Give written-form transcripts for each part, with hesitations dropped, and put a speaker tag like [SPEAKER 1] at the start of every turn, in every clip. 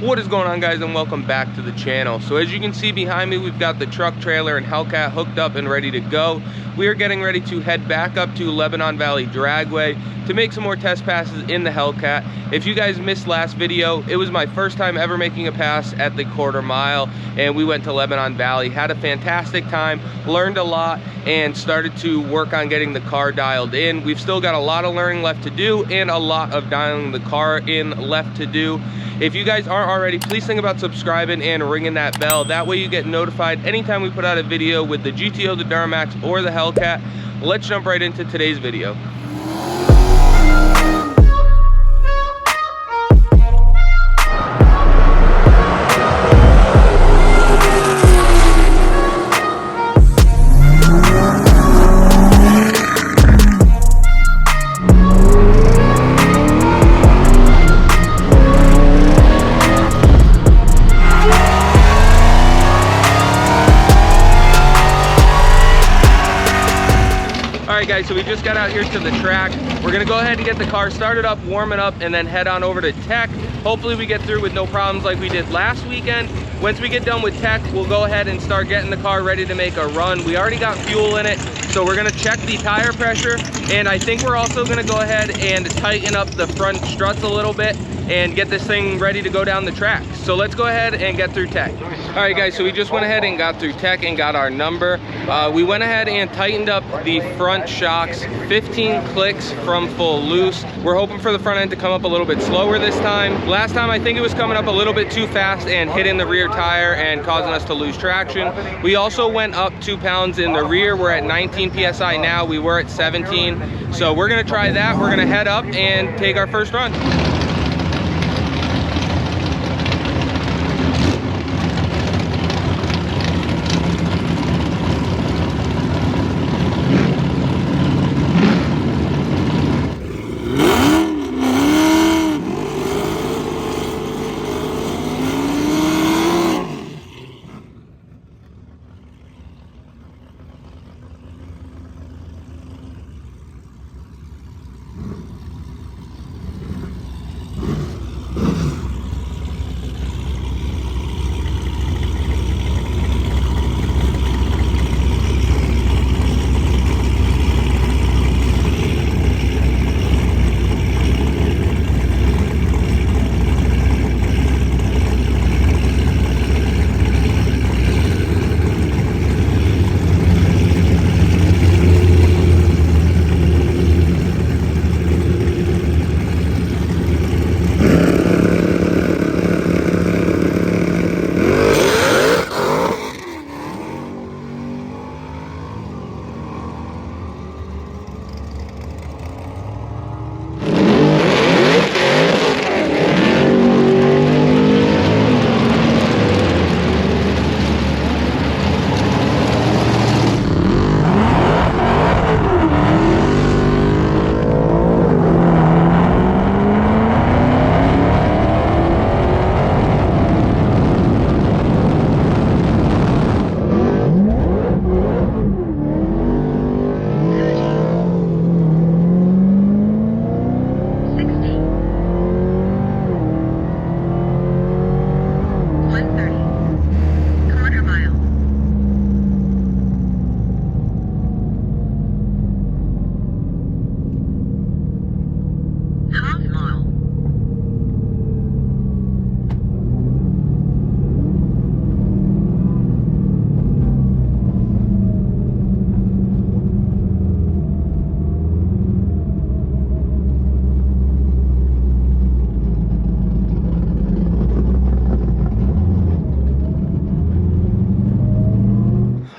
[SPEAKER 1] What is going on, guys, and welcome back to the channel. So as you can see behind me, we've got the truck, trailer, and HELLCAT hooked up and ready to go. We are getting ready to head back up to Lebanon Valley Dragway to make some more test passes in the HELLCAT. If you guys missed last video, it was my first time ever making a pass at the quarter mile, and we went to Lebanon Valley, had a fantastic time, learned a lot, and started to work on getting the car dialed in. We've still got a lot of learning left to do and a lot of dialing the car in left to do. If you guys aren't already, please think about subscribing and ringing that bell. That way you get notified anytime we put out a video with the GTO, the Duramax, or the HELLCAT. Let's jump right into today's video. Alright guys, so we just got out here to the track. We're gonna go ahead and get the car started up, warm it up, and then head on over to tech. Hopefully we get through with no problems like we did last weekend. Once we get done with tech, we'll go ahead and start getting the car ready to make a run. We already got fuel in it, so we're gonna check the tire pressure, and I think we're also gonna go ahead and tighten up the front struts a little bit and get this thing ready to go down the track. So let's go ahead and get through tech. All right guys, so we just went ahead and got through tech and got our number. We went ahead and tightened up the front shocks, 15 clicks from full loose. We're hoping for the front end to come up a little bit slower this time. Last time I think it was coming up a little bit too fast and hitting the rear tire and causing us to lose traction. We also went up 2 pounds in the rear. We're at 19 PSI now, we were at 17. So we're gonna try that. We're gonna head up and take our first run.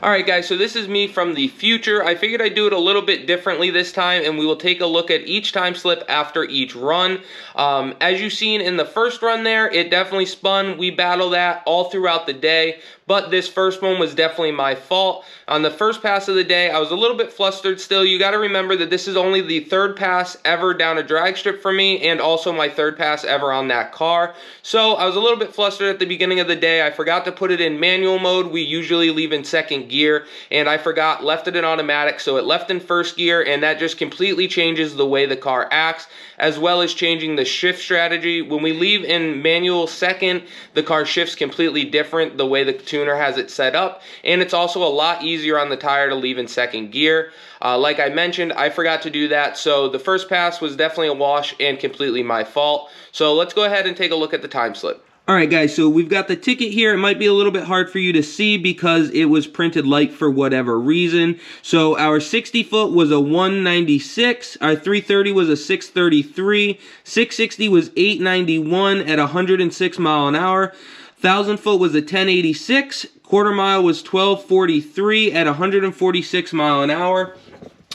[SPEAKER 1] Alright guys, so this is me from the future. I figured I'd do it a little bit differently this time, and we will take a look at each time slip after each run. As you've seen in the first run there, it definitely spun. We battled that all throughout the day, but this first one was definitely my fault. On the first pass of the day, I was a little bit flustered still. You got to remember that this is only the third pass ever down a drag strip for me, and also my third pass ever on that car. So I was a little bit flustered at the beginning of the day. I forgot to put it in manual mode. We usually leave in second gear, and I forgot, left it in automatic, so it left in first gear, and that just completely changes the way the car acts, as well as changing the shift strategy. When we leave in manual second, the car shifts completely different the way the tuner has it set up, and it's also a lot easier on the tire to leave in second gear. Like I mentioned, I forgot to do that, so the first pass was definitely a wash and completely my fault. So let's go ahead and take a look at the time slip. Alright guys, so we've got the ticket here. It might be a little bit hard for you to see because it was printed light for whatever reason. So our 60 foot was a 196, our 330 was a 633, 660 was 891 at 106 mile an hour, 1,000 foot was a 1086, quarter mile was 1243 at 146 mile an hour.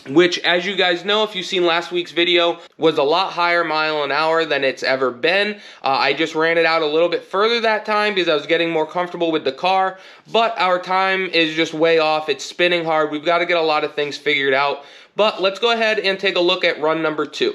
[SPEAKER 1] Which, as you guys know, if you've seen last week's video, was a lot higher mile an hour than it's ever been. I just ran it out a little bit further that time because I was getting more comfortable with the car, but our time is just way off. It's spinning hard. We've got to get a lot of things figured out, but let's go ahead and take a look at run number 2.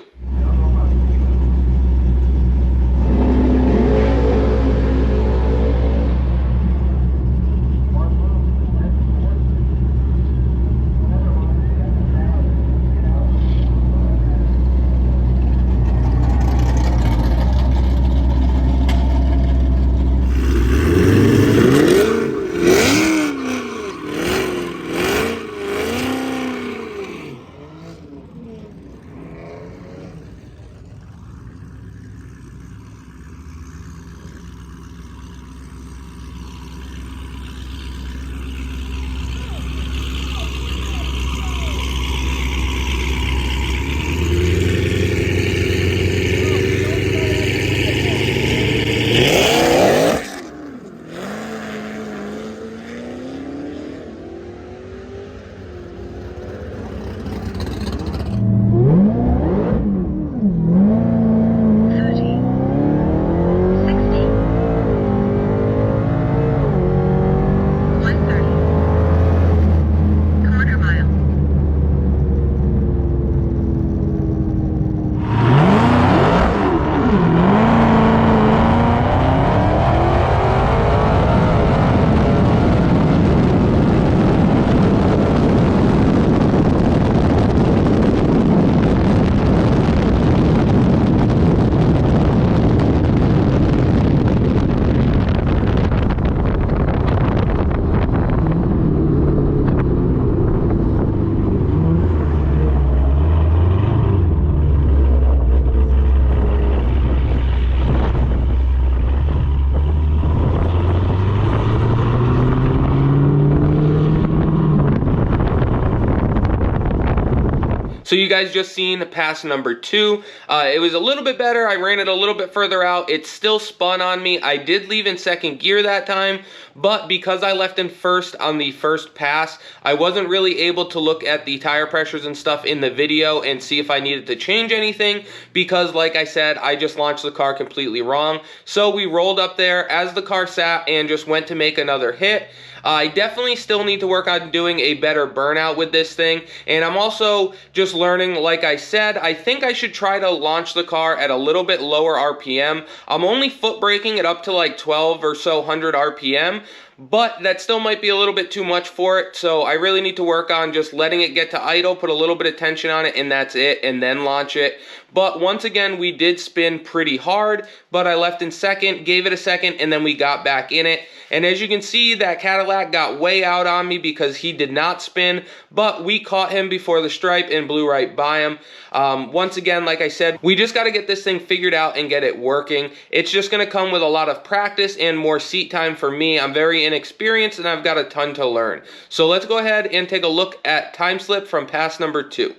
[SPEAKER 1] So you guys just seen pass number 2. It was a little bit better. I ran it a little bit further out. It still spun on me. I did leave in second gear that time, but because I left in first on the first pass, I wasn't really able to look at the tire pressures and stuff in the video and see if I needed to change anything because, like I said, I just launched the car completely wrong. So we rolled up there as the car sat and just went to make another hit. I definitely still need to work on doing a better burnout with this thing, and I'm also just learning, like I said, I think I should try to launch the car at a little bit lower RPM. I'm only foot braking it up to like 12 or so hundred RPM, but that still might be a little bit too much for it, so I really need to work on just letting it get to idle, put a little bit of tension on it, and that's it, and then launch it. But once again, we did spin pretty hard, but I left in second, gave it a second, and then we got back in it. And as you can see, that Cadillac got way out on me because he did not spin, but we caught him before the stripe and blew right by him. Once again, like I said, we just got to get this thing figured out and get it working. It's just going to come with a lot of practice and more seat time for me. I'm very inexperienced and I've got a ton to learn. So let's go ahead and take a look at time slip from pass number 2.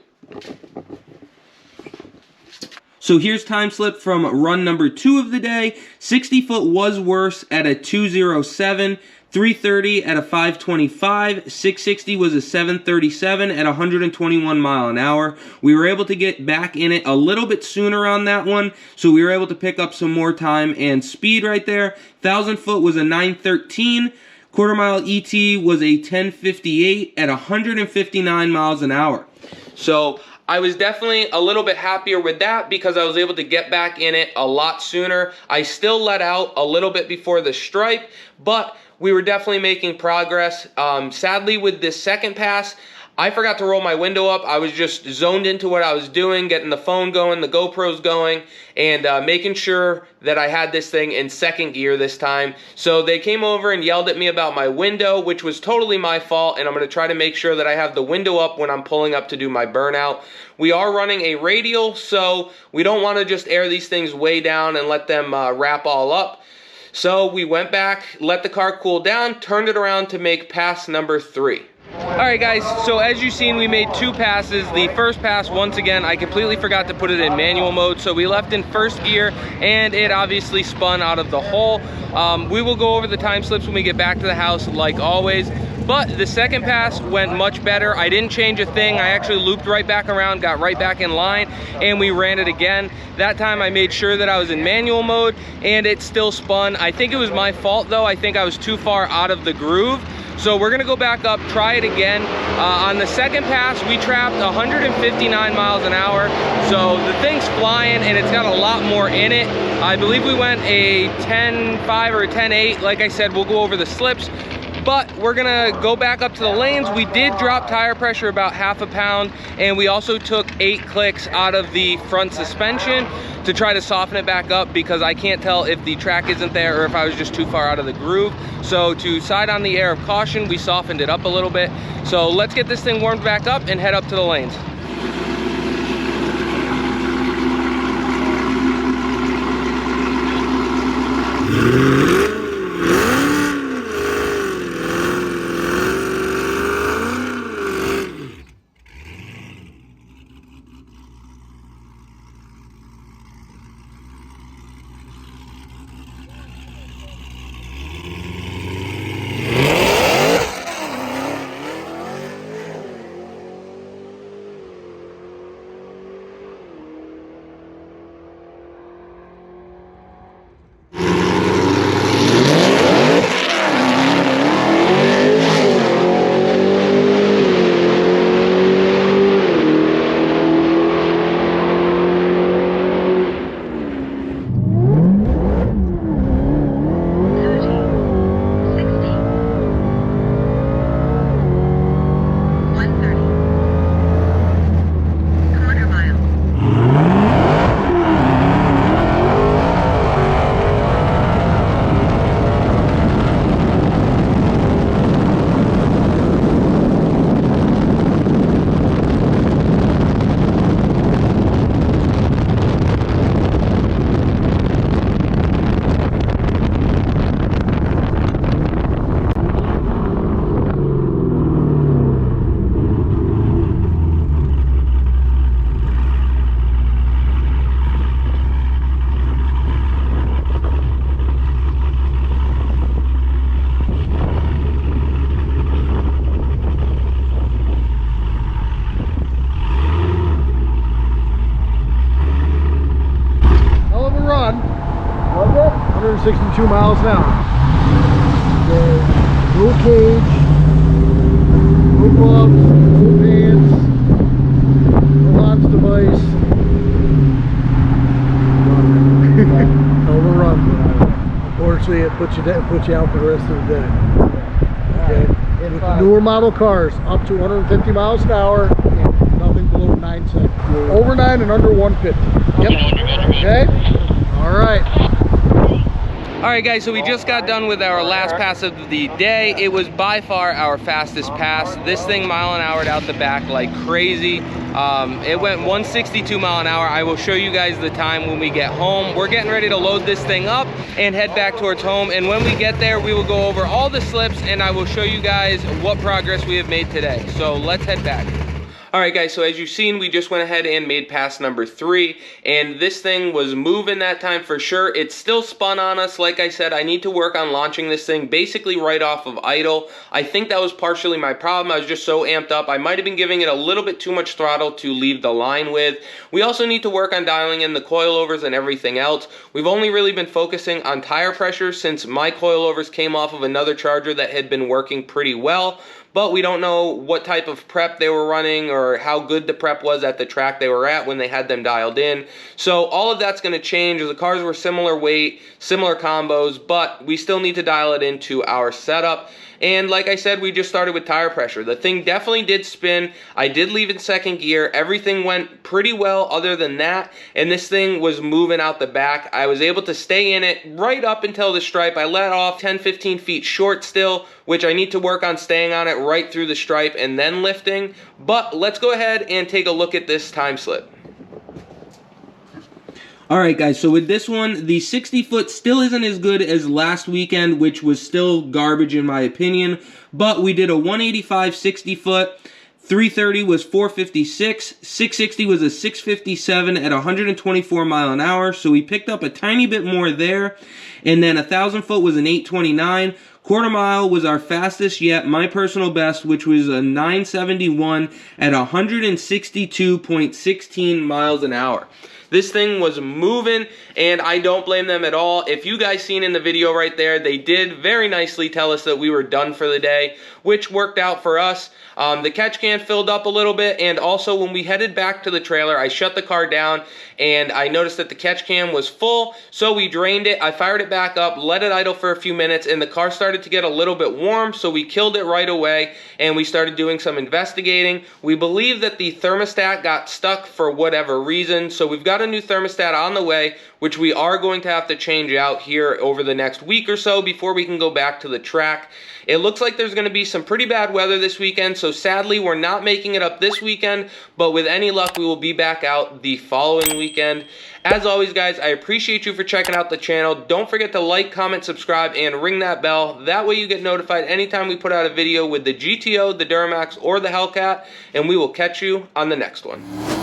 [SPEAKER 1] So here's time slip from run number 2 of the day. 60 foot was worse at a 207, 330 at a 525, 660 was a 737 at 121 mile an hour. We were able to get back in it a little bit sooner on that one, so we were able to pick up some more time and speed right there. 1,000 foot was a 913. Quarter mile ET was a 1058 at 159 miles an hour. So I was definitely a little bit happier with that because I was able to get back in it a lot sooner. I still let out a little bit before the stripe, but we were definitely making progress. Sadly, with this second pass, I forgot to roll my window up. I was just zoned into what I was doing, getting the phone going, the GoPros going, and making sure that I had this thing in second gear this time. So they came over and yelled at me about my window, which was totally my fault, and I'm going to try to make sure that I have the window up when I'm pulling up to do my burnout. We are running a radial, so we don't want to just air these things way down and let them wrap all up. So we went back, let the car cool down, turned it around to make pass number 3. Alright guys, so as you've seen, we made 2 passes. The first pass, once again, I completely forgot to put it in manual mode, so we left in first gear and it obviously spun out of the hole. We will go over the time slips when we get back to the house like always. But the second pass went much better. I didn't change a thing. I actually looped right back around, got right back in line, and we ran it again. That time I made sure that I was in manual mode and it still spun. I think it was my fault though. I think I was too far out of the groove. So we're gonna go back up, try it again. On the second pass, we trapped 159 miles an hour. So the thing's flying and it's got a lot more in it. I believe we went a 10.5 or a 10.8. Like I said, we'll go over the slips. But we're gonna go back up to the lanes. We did drop tire pressure about half a pound, and we also took 8 clicks out of the front suspension to try to soften it back up because I can't tell if the track isn't there or if I was just too far out of the groove. So to side on the air of caution, we softened it up a little bit. So let's get this thing warmed back up and head up to the lanes.
[SPEAKER 2] Hell of a run. Was it? 162 miles an hour. No cage, no gloves, no pants, no launch device. Hell of a run. Unfortunately, it puts you out for the rest of the day. Okay. With the newer model cars, up to 150 miles an hour, and nothing below 9 seconds. Over 9 and under 150. Yep. Okay. All right.
[SPEAKER 1] All right, guys, so we just got done with our last pass of the day. It was by far our fastest pass. This thing mile an hour out the back like crazy. It went 162 mile an hour. I will show you guys the time when we get home. We're getting ready to load this thing up and head back towards home. And when we get there, we will go over all the slips and I will show you guys what progress we have made today. So let's head back. All right, guys, so as you've seen, we just went ahead and made pass number 3, and this thing was moving that time for sure. It still spun on us. Like I said, I need to work on launching this thing basically right off of idle. I think that was partially my problem. I was just so amped up. I might have been giving it a little bit too much throttle to leave the line with. We also need to work on dialing in the coilovers and everything else. We've only really been focusing on tire pressure since my coilovers came off of another charger that had been working pretty well. but we don't know what type of prep they were running or how good the prep was at the track they were at when they had them dialed in. So all of that's going to change. The cars were similar weight, similar combos, but we still need to dial it into our setup. And like I said, we just started with tire pressure. The thing definitely did spin. I did leave in second gear. Everything went pretty well other than that. And this thing was moving out the back. I was able to stay in it right up until the stripe. I let off 10-15 feet short still, which I need to work on staying on it right through the stripe and then lifting. But let's go ahead and take a look at this time slip. Alright guys, so with this one, the 60 foot still isn't as good as last weekend, which was still garbage in my opinion, but we did a 185 60 foot, 330 was 456, 660 was a 657 at 124 mile an hour, so we picked up a tiny bit more there, and then 1,000 foot was an 829, quarter mile was our fastest yet, my personal best, which was a 971 at 162.16 miles an hour. This thing was moving, and I don't blame them at all. If you guys seen in the video right there, they did very nicely tell us that we were done for the day, which worked out for us. The catch can filled up a little bit, and also when we headed back to the trailer, I shut the car down, and I noticed that the catch can was full, so we drained it. I fired it back up, let it idle for a few minutes, and the car started to get a little bit warm, so we killed it right away, and we started doing some investigating. We believe that the thermostat got stuck for whatever reason, so we've got a new thermostat on the way, which we are going to have to change out here over the next week or so before we can go back to the track. It looks like there's going to be some pretty bad weather this weekend, so sadly we're not making it up this weekend, but with any luck we will be back out the following weekend. As always guys, I appreciate you for checking out the channel. Don't forget to like, comment, subscribe, and ring that bell. That way you get notified anytime we put out a video with the GTO, the Duramax, or the Hellcat, and we will catch you on the next one.